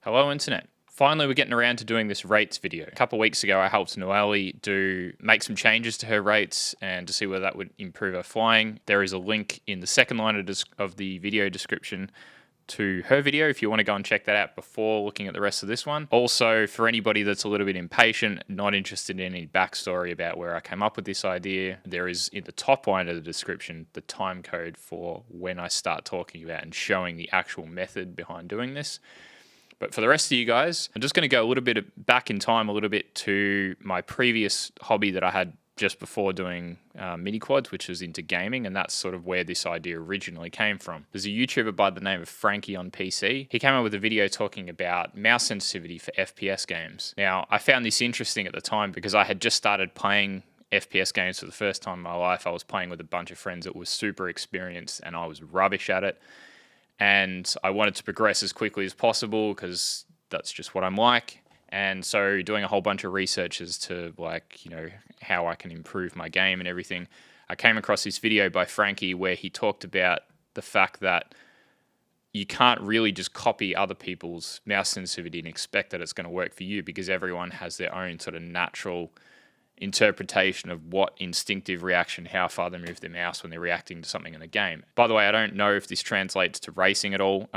Hello Internet. Finally we're getting around to doing this rates video. A couple of weeks ago I helped Noelle make some changes to her rates and to see whether that would improve her flying. There is a link in the second line of the video description to her video if you want to go and check that out before looking at the rest of this one. Also, for anybody that's a little bit impatient, not interested in any backstory about where I came up with this idea, there is in the top line of the description the time code for when I start talking about and showing the actual method behind doing this. But for the rest of you guys, I'm just going to go a little bit back in time a little bit to my previous hobby that I had just before doing mini quads, which was into gaming, and that's sort of where this idea originally came from. There's a YouTuber by the name of Frankie on PC. He came out with a video talking about mouse sensitivity for FPS games. Now, I found this interesting at the time because I had just started playing FPS games for the first time in my life. I was playing with a bunch of friends that were super experienced and I was rubbish at it. And I wanted to progress as quickly as possible because that's just what I'm like. And so doing a whole bunch of research as to how I can improve my game and everything, I came across this video by Frankie where he talked about the fact that you can't really just copy other people's mouse sensitivity and expect that it's going to work for you, because everyone has their own sort of natural interpretation of what instinctive reaction, how far they move their mouse when they're reacting to something in a game. By the way, I don't know if this translates to racing at all.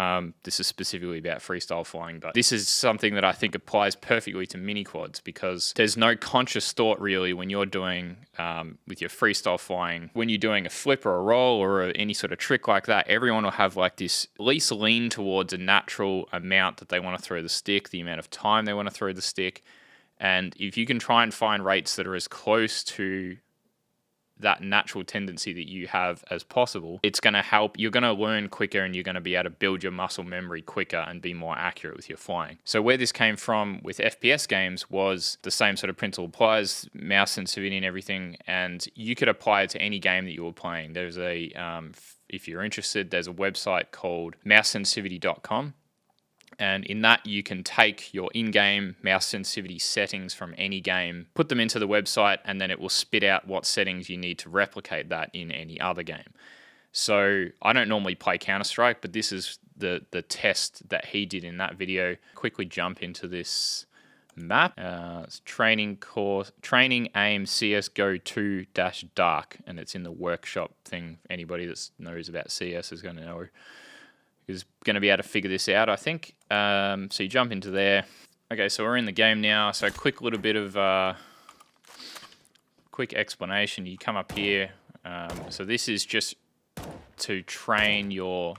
This is specifically about freestyle flying, but this is something that I think applies perfectly to mini quads because there's no conscious thought really when you're doing with your freestyle flying. When you're doing a flip or a roll or any sort of trick like that, everyone will have like this at least lean towards a natural amount that they want to throw the stick, the amount of time they want to throw the stick. And if you can try and find rates that are as close to that natural tendency that you have as possible, it's going to help. You're going to learn quicker and you're going to be able to build your muscle memory quicker and be more accurate with your flying. So where this came from with FPS games was the same sort of principle applies, mouse sensitivity and everything, and you could apply it to any game that you were playing. There's if you're interested, there's a website called mousesensitivity.com. And in that, you can take your in-game mouse sensitivity settings from any game, put them into the website, and then it will spit out what settings you need to replicate that in any other game. So I don't normally play Counter-Strike, but this is the test that he did in that video. Quickly jump into this map. It's training aim CSGO 2-dark, and it's in the workshop thing. Anybody that knows about CS is going to know. Is going to be able to figure this out, I think. So you jump into there. Okay, so we're in the game now. So quick little bit of quick explanation. You come up here. So this is just to train your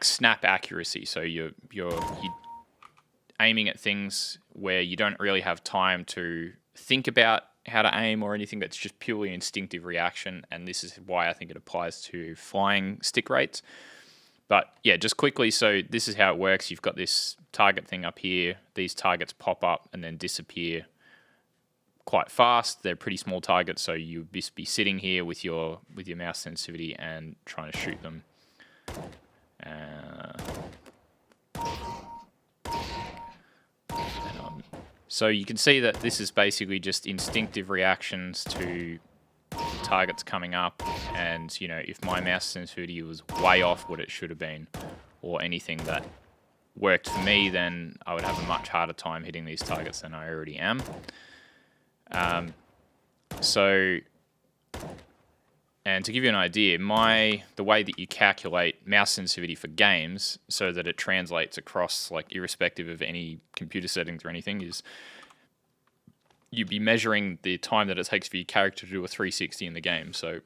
snap accuracy. So you're aiming at things where you don't really have time to think about how to aim or anything. That's just purely instinctive reaction, and this is why I think it applies to flying stick rates. But yeah, just quickly, so this is how it works. You've got this target thing up here. These targets pop up and then disappear quite fast. They're pretty small targets, so you'd just be sitting here with your mouse sensitivity and trying to shoot them. So you can see that this is basically just instinctive reactions to targets coming up, and if my mouse sensitivity was way off what it should have been, or anything that worked for me, then I would have a much harder time hitting these targets than I already am. And to give you an idea, the way that you calculate mouse sensitivity for games so that it translates across, irrespective of any computer settings or anything, is you'd be measuring the time that it takes for your character to do a 360 in the game. So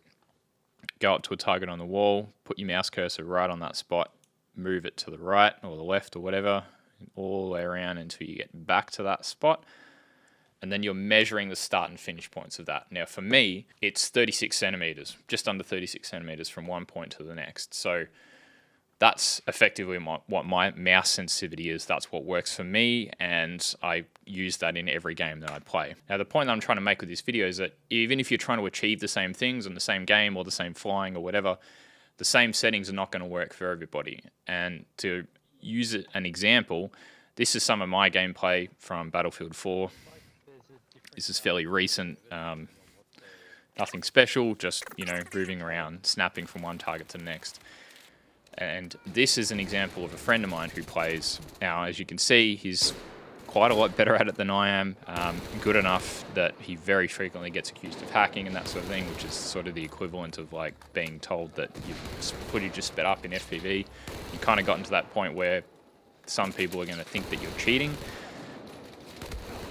go up to a target on the wall, put your mouse cursor right on that spot, move it to the right or the left or whatever, all the way around until you get back to that spot. And then you're measuring the start and finish points of that. Now, for me, it's 36 centimeters, just under 36 centimeters from one point to the next. So that's effectively what my mouse sensitivity is. That's what works for me, and I use that in every game that I play. Now, the point that I'm trying to make with this video is that even if you're trying to achieve the same things in the same game or the same flying or whatever, the same settings are not going to work for everybody. And to use an example, this is some of my gameplay from Battlefield 4. This is fairly recent, nothing special, just, moving around, snapping from one target to the next. And this is an example of a friend of mine who plays. Now, as you can see, he's quite a lot better at it than I am, good enough that he very frequently gets accused of hacking and that sort of thing, which is sort of the equivalent of like being told that your footage is sped up in FPV. You kind of gotten to that point where some people are going to think that you're cheating.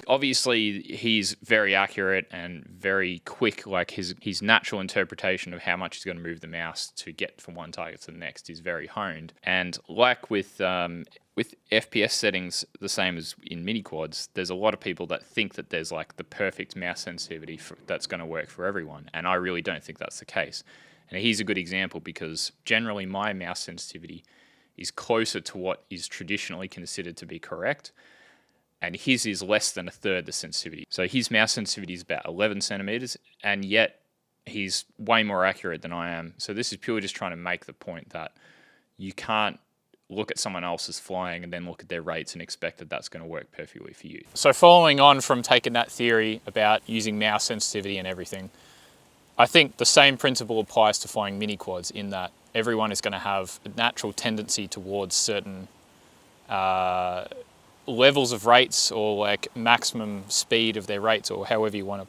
Obviously, he's very accurate and very quick. Like his natural interpretation of how much he's going to move the mouse to get from one target to the next is very honed. And like with FPS settings, the same as in mini quads, there's a lot of people that think that there's like the perfect mouse sensitivity that's going to work for everyone. And I really don't think that's the case. And he's a good example because generally my mouse sensitivity is closer to what is traditionally considered to be correct. And his is less than a third the sensitivity. So his mouse sensitivity is about 11 centimeters, and yet he's way more accurate than I am. So this is purely just trying to make the point that you can't look at someone else's flying and then look at their rates and expect that that's going to work perfectly for you. So following on from taking that theory about using mouse sensitivity and everything, I think the same principle applies to flying mini quads in that everyone is going to have a natural tendency towards certain levels of rates or like maximum speed of their rates or however you want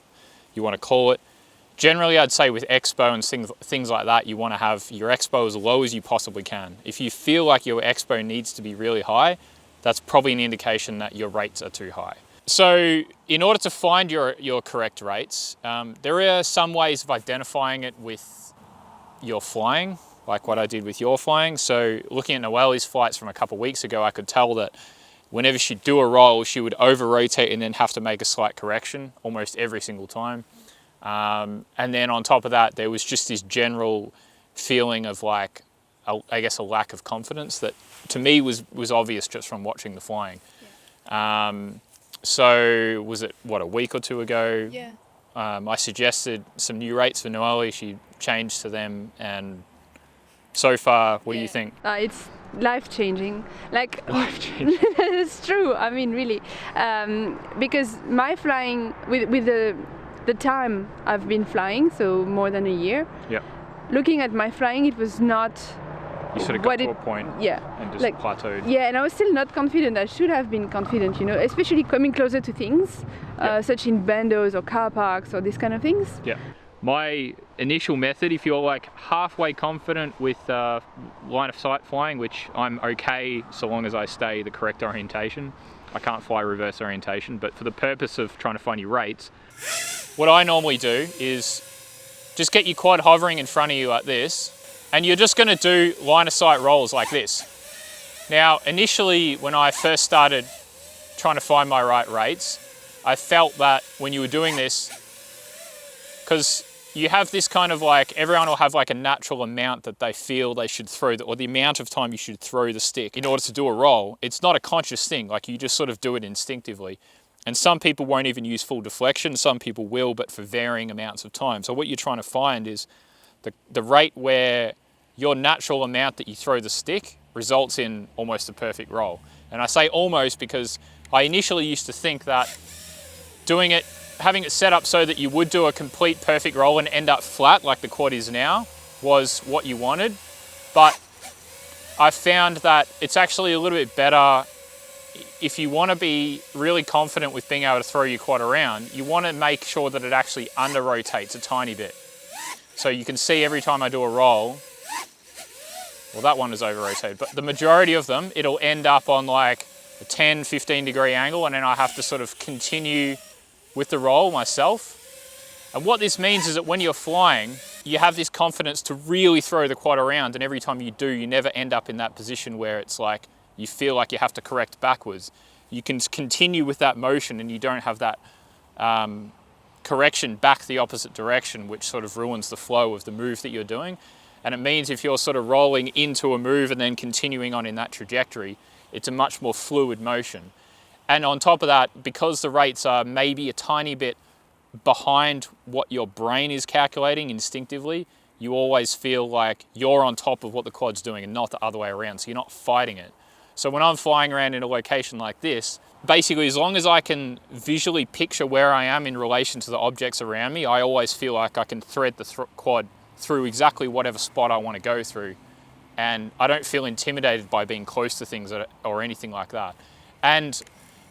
to call it. Generally, I'd say with expo and things like that, you want to have your expo as low as you possibly can. If you feel like your expo needs to be really high, that's probably an indication that your rates are too high. So in order to find your correct rates, there are some ways of identifying it with your flying, like what I did with your flying. So looking at Noelle's flights from a couple of weeks ago, I could tell that whenever she'd do a roll, she would over-rotate and then have to make a slight correction almost every single time. And then on top of that, there was just this general feeling of like, I guess a lack of confidence that to me was obvious just from watching the flying. Yeah. So was it, what, a week or two ago? Yeah. I suggested some new rates for Noelle. She changed to them, and so far, what do you think? It's life-changing. Like, life-changing. It's true. I mean, really, because my flying with the time I've been flying, so more than a year. Yeah. Looking at my flying, it was not. You sort of got to a point. Yeah. And just like, plateaued. Yeah, and I was still not confident. I should have been confident, you know, especially coming closer to things, such in bandos or car parks or these kind of things. Yeah. My initial method, if you're like halfway confident with line of sight flying, which I'm okay so long as I stay the correct orientation. I can't fly reverse orientation, but for the purpose of trying to find your rates, what I normally do is just get your quad hovering in front of you like this, and you're just going to do line of sight rolls like this. Now, initially, when I first started trying to find my right rates, I felt that when you were doing this, because you have this kind of like, everyone will have like a natural amount that they feel they should throw, or the amount of time you should throw the stick in order to do a roll. It's not a conscious thing, like you just sort of do it instinctively. And some people won't even use full deflection, some people will, but for varying amounts of time. So what you're trying to find is the rate where your natural amount that you throw the stick results in almost a perfect roll. And I say almost because I initially used to think that doing it, having it set up so that you would do a complete perfect roll and end up flat like the quad is now was what you wanted. But I found that it's actually a little bit better if you want to be really confident with being able to throw your quad around, you want to make sure that it actually under rotates a tiny bit. So you can see every time I do a roll, well, that one is over rotated, but the majority of them, it'll end up on like a 10, 15 degree angle, and then I have to sort of continue with the roll myself. And what this means is that when you're flying, you have this confidence to really throw the quad around, and every time you do, you never end up in that position where it's like, you feel like you have to correct backwards. You can continue with that motion and you don't have that correction back the opposite direction, which sort of ruins the flow of the move that you're doing. And it means if you're sort of rolling into a move and then continuing on in that trajectory, it's a much more fluid motion. And on top of that, because the rates are maybe a tiny bit behind what your brain is calculating instinctively, you always feel like you're on top of what the quad's doing and not the other way around, so you're not fighting it. So when I'm flying around in a location like this, basically as long as I can visually picture where I am in relation to the objects around me, I always feel like I can thread the quad through exactly whatever spot I want to go through and I don't feel intimidated by being close to things or anything like that. And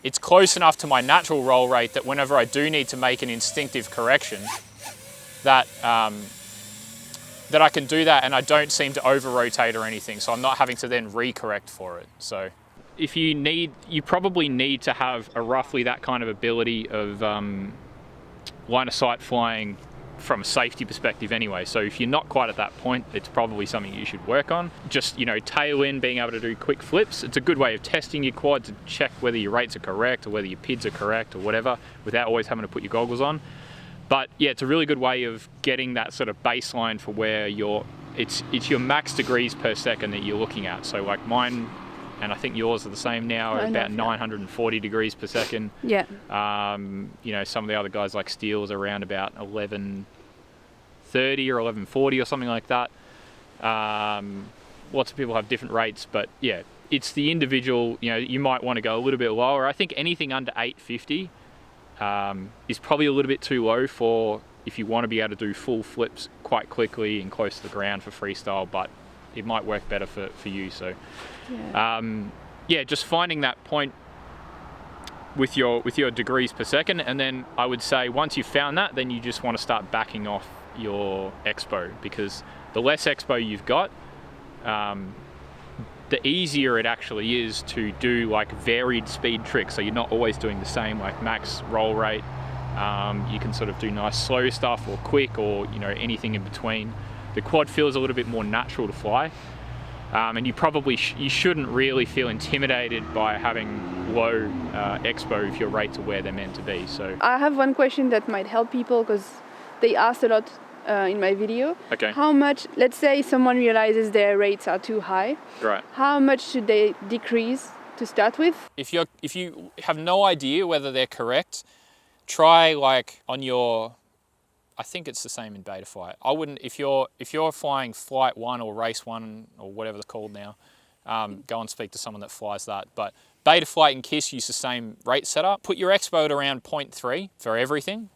it's close enough to my natural roll rate that whenever I do need to make an instinctive correction, that that I can do that, and I don't seem to over rotate or anything, so I'm not having to then recorrect for it. So if you probably need to have a roughly that kind of ability of line of sight flying from a safety perspective anyway. So if you're not quite at that point, it's probably something you should work on. Just, you know, tail in, being able to do quick flips. It's a good way of testing your quad to check whether your rates are correct or whether your PIDs are correct or whatever, without always having to put your goggles on. But yeah, it's a really good way of getting that sort of baseline for where it's your max degrees per second that you're looking at. So like mine, and I think yours are the same now, are about 940 degrees per second. Yeah. You know, some of the other guys like Steele's around about 1130 or 1140 or something like that. Lots of people have different rates, but yeah, it's the individual. You know, you might want to go a little bit lower. I think anything under 850 is probably a little bit too low for if you want to be able to do full flips quite quickly and close to the ground for freestyle, but it might work better for you. So yeah, just finding that point with your degrees per second, and then I would say once you've found that, then you just want to start backing off your expo, because the less expo you've got, the easier it actually is to do like varied speed tricks. So you're not always doing the same like max roll rate. You can sort of do nice slow stuff or quick, or you know, anything in between. The quad feels a little bit more natural to fly, and you probably you shouldn't really feel intimidated by having low expo if your rates are where they're meant to be. So I have one question that might help people, because they asked a lot in my video. Okay. How much, let's say someone realizes their rates are too high, right, how much should they decrease to start with? If you have no idea whether they're correct, try like on your, I think it's the same in beta flight. I wouldn't, if you're flying flight 1 or race 1 or whatever they're called now, go and speak to someone that flies that. But beta flight and KISS use the same rate setup. Put your expo at around 0.3 for everything.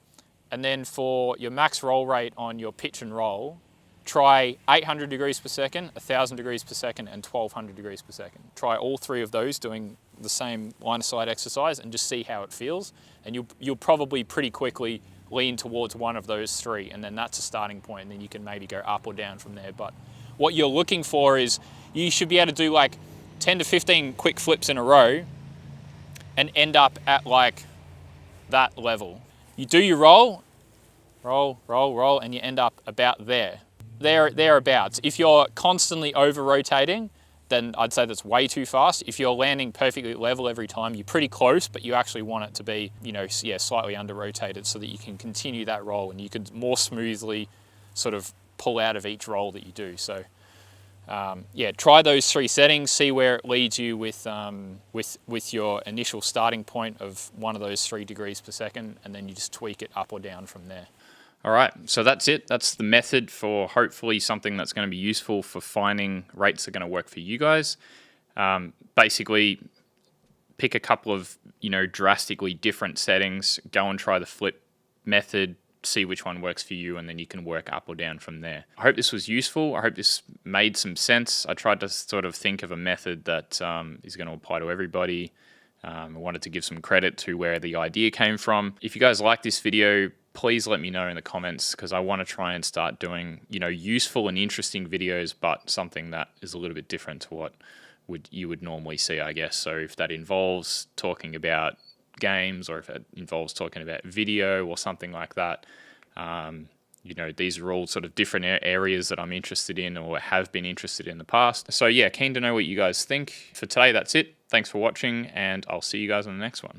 And then for your max roll rate on your pitch and roll, try 800 degrees per second, 1000 degrees per second, and 1200 degrees per second. Try all three of those doing the same line of sight exercise and just see how it feels. And you'll probably pretty quickly lean towards one of those three, and then that's a starting point, and then you can maybe go up or down from there. But what you're looking for is you should be able to do like 10 to 15 quick flips in a row and end up at like that level. You do your roll, and you end up about thereabouts. If you're constantly over-rotating, then I'd say that's way too fast. If you're landing perfectly level every time, you're pretty close, but you actually want it to be, you know, yeah, slightly under-rotated so that you can continue that roll and you can more smoothly sort of pull out of each roll that you do. So yeah, try those three settings, see where it leads you with your initial starting point of one of those 3 degrees per second, and then you just tweak it up or down from there. All right, so that's it. That's the method for hopefully something that's going to be useful for finding rates that are going to work for you guys. Basically, pick a couple of, you know, drastically different settings, go and try the flip method, see which one works for you, and then you can work up or down from there. I hope this was useful. I hope this made some sense. I tried to sort of think of a method that is going to apply to everybody. I wanted to give some credit to where the idea came from. If you guys like this video, please let me know in the comments, because I want to try and start doing, you know, useful and interesting videos, but something that is a little bit different to what you would normally see, I guess. So if that involves talking about games, or if it involves talking about video or something like that, you know, these are all sort of different areas that I'm interested in or have been interested in the past. So yeah, keen to know what you guys think. For today, that's it. Thanks for watching, and I'll see you guys on the next one.